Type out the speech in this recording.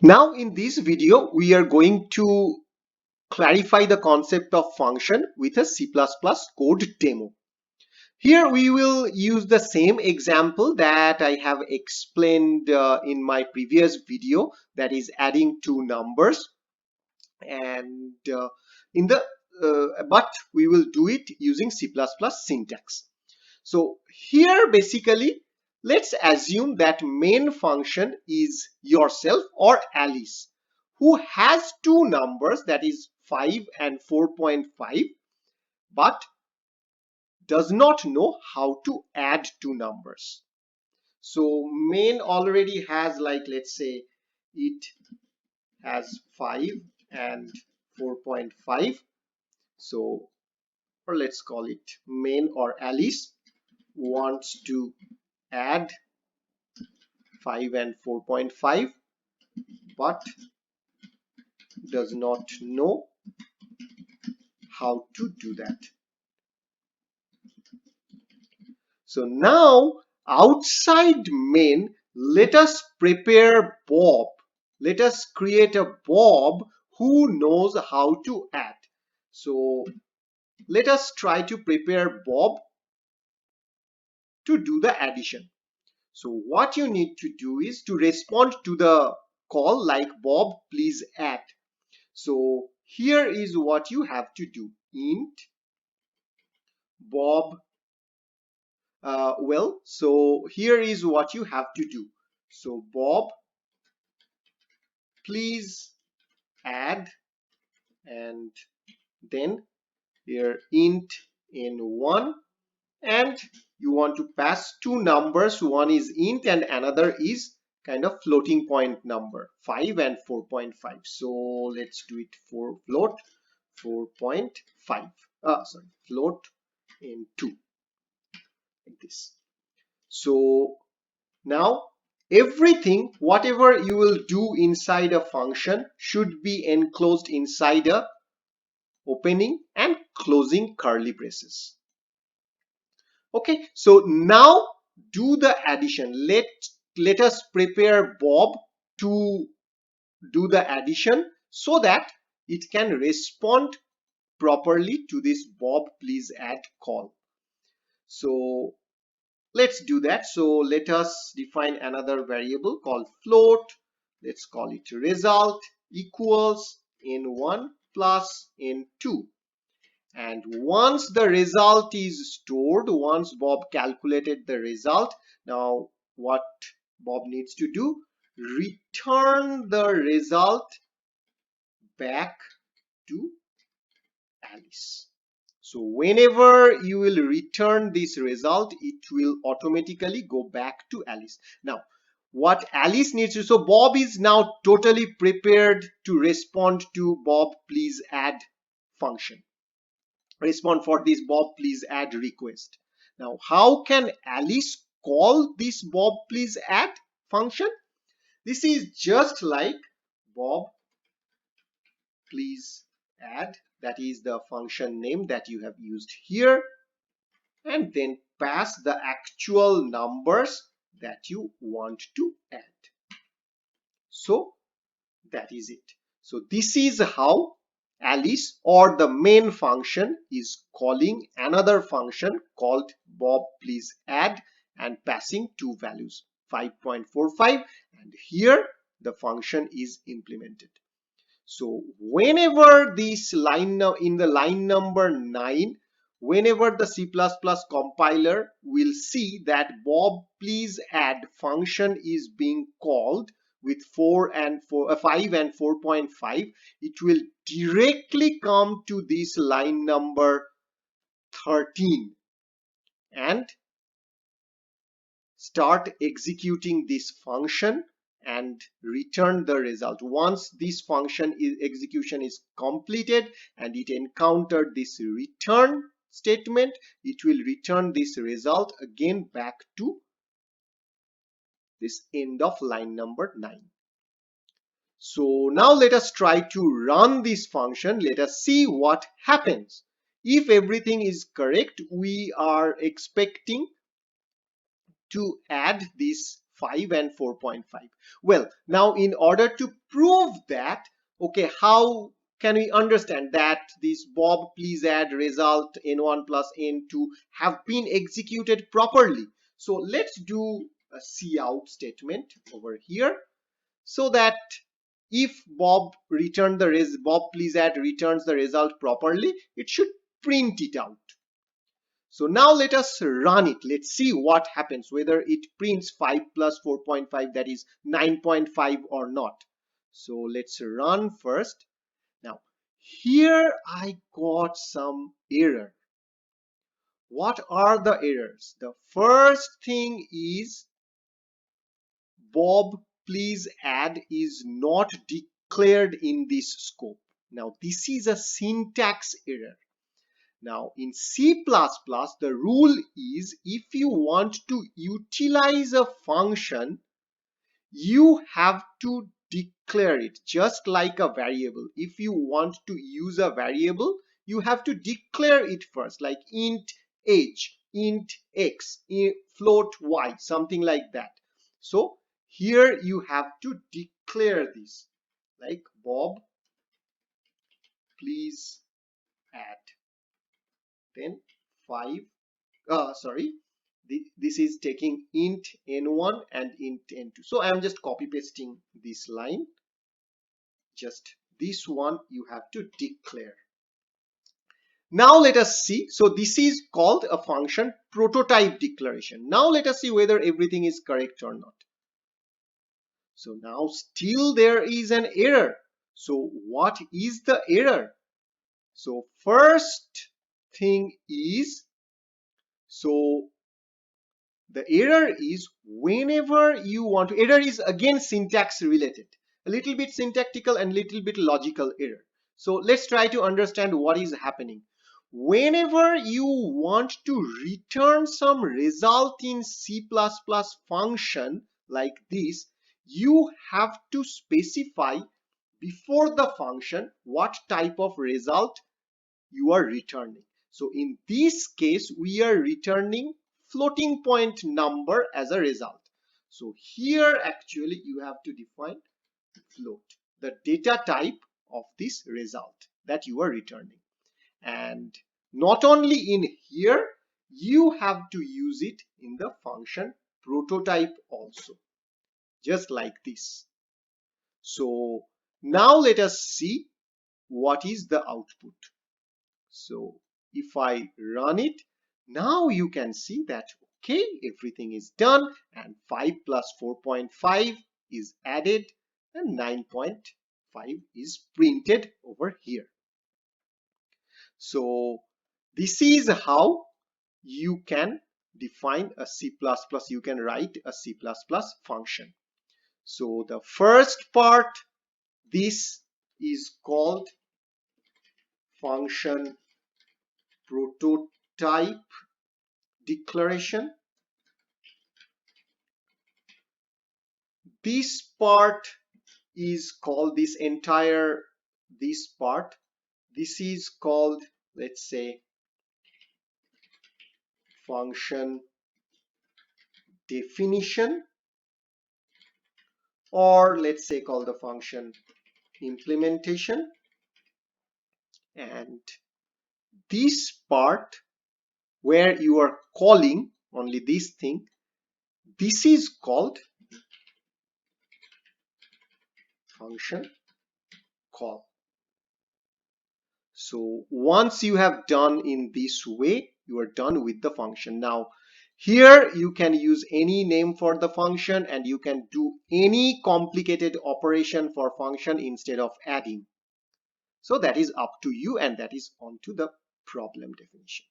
Now in this video, we are going to clarify the concept of function with a C++ code demo. Here we will use the same example that I have explained in my previous video, that is adding two numbers, and but we will do it using C++ syntax. So here basically let's assume that main function is yourself or Alice, who has two numbers, that is 5 and 4.5, but does not know how to add two numbers. So main already has, like, let's say it has 5 and 4.5. So, or let's call it main or Alice wants to add 5 and 4.5 but does not know how to do that. So now outside main, let us prepare Bob. Let us create a Bob who knows how to add. So let us try to prepare Bob to do the addition. So what you need to do is to respond to the call like Bob please add. So here is what you have to do. Int Bob. So here is what you have to do. So Bob please add, and then here int n1, and you want to pass two numbers. One is int and another is kind of floating point number, 5 and 4.5. So let's do it for float 4.5. Sorry, float in 2, like this. So now everything, whatever you will do inside a function, should be enclosed inside a opening and closing curly braces. Okay, so now do the addition. Let us prepare Bob to do the addition so that it can respond properly to this Bob please add call. So let's do that. So let us define another variable called float. Let's call it result equals n1 plus n2. And once the result is stored, once Bob calculated the result, now what Bob needs to do? Return the result back to Alice. So whenever you will return this result, it will automatically go back to Alice. Now, what Alice needs to, so Bob is now totally prepared to respond to Bob please add function. Respond for this Bob please add request. Now, how can Alice call this Bob please add function? This is just like Bob please add, that is the function name that you have used here, and then pass the actual numbers that you want to add. So that is it. So this is how Alice or the main function is calling another function called Bob please add and passing two values, 5.45, and here the function is implemented. So whenever this line, in the line number 9, whenever the C++ compiler will see that Bob please add function is being called with 5 and 4.5, it will directly come to this line number 13 and start executing this function and return the result. Once this function execution is completed and it encountered this return statement, it will return this result again back to this end of line number 9. So now let us try to run this function. Let us see what happens. If everything is correct, we are expecting to add this 5 and 4.5. Well, now in order to prove that, okay, how can we understand that this Bob please add result n1 plus n2 have been executed properly? So let's do a cout statement over here, so that if Bob please add returns the result properly, it should print it out. So now let us run it. Let's see what happens, whether it prints 5 plus 4.5, that is 9.5 or not. So let's run first. Now here I got some error. What are the errors? The first thing is Bob please add is not declared in this scope. Now this is a syntax error. Now in C++, the rule is if you want to utilize a function, you have to declare it just like a variable. If you want to use a variable, you have to declare it first, like int h, int x, float y, something like that. So here you have to declare this, like Bob please add, then 5, this is taking int n1 and int n2. So I am just copy pasting this line, just this one you have to declare. Now let us see. So this is called a function prototype declaration. Now let us see whether everything is correct or not. So now still there is an error. So what is the error? So first thing is, so the error is whenever you want to, error is again syntax related, a little bit syntactical and little bit logical error. So let's try to understand what is happening. Whenever you want to return some result in C++ function like this, you have to specify before the function what type of result you are returning. So in this case, we are returning floating point number as a result. So here actually you have to define float, the data type of this result that you are returning. And not only in here, you have to use it in the function prototype also, just like this. So now let us see what is the output. So if I run it, now you can see that, okay, everything is done and 5 plus 4.5 is added and 9.5 is printed over here. So this is how you can define a C++, you can write a C++ function. So the first part, this is called function prototype declaration. This part is called, this part, this is called, let's say, function definition, or let's say call the function implementation. And this part where you are calling only this thing, this is called function call. So once you have done in this way, you are done with the function. Now here you can use any name for the function and you can do any complicated operation for function instead of adding. So that is up to you, and that is on to the problem definition.